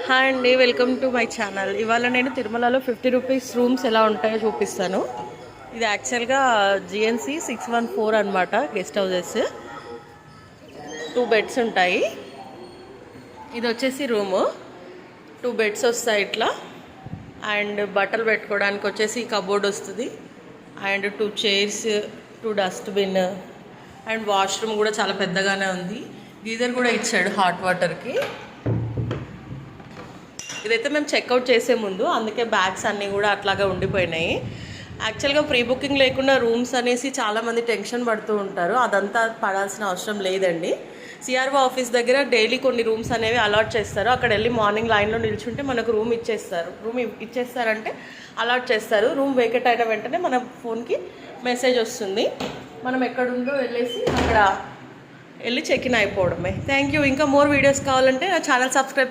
Hi అండి, welcome to my channel. ఇవాళ నేను తిరుమలలో 50 రూపీస్ రూమ్స్ ఎలా ఉంటాయో చూపిస్తాను. ఇది యాక్చువల్గా జిఎన్సి 614 అనమాట. గెస్ట్ హౌసెస్ 2 బెడ్స్ ఉంటాయి. ఇది వచ్చేసి రూము, 2 బెడ్స్ వస్తాయి ఇట్లా. అండ్ బట్టలు పెట్టుకోవడానికి వచ్చేసి కబోర్డ్ వస్తుంది. And 2 chairs, 2 dustbin and washroom కూడా చాలా పెద్దగానే ఉంది. గీజర్ కూడా ఇచ్చాడు హాట్ వాటర్కి. ఇదైతే మేము చెక్అవుట్ చేసే ముందు, అందుకే బ్యాగ్స్ అన్నీ కూడా అట్లాగే ఉండిపోయినాయి. యాక్చువల్గా ప్రీ బుకింగ్ లేకుండా రూమ్స్ అనేసి చాలామంది టెన్షన్ పడుతూ ఉంటారు. అదంతా పడాల్సిన అవసరం లేదండి. సిఆర్ఓ ఆఫీస్ దగ్గర డైలీ కొన్ని రూమ్స్ అనేవి అలాట్ చేస్తారు. అక్కడ వెళ్ళి మార్నింగ్ లైన్లో నిల్చుంటే మనకు రూమ్ ఇచ్చేస్తారంటే అలాట్ చేస్తారు. రూమ్ వేకెట్ అయిన వెంటనే మన ఫోన్కి మెసేజ్ వస్తుంది. మనం ఎక్కడుందో వెళ్ళేసి అక్కడ వెళ్ళి చెక్ ఇన్ అయిపోవడమే. Thank you. ఇంకా మోర్ వీడియోస్ కావాలంటే నా ఛానల్ సబ్స్క్రైబ్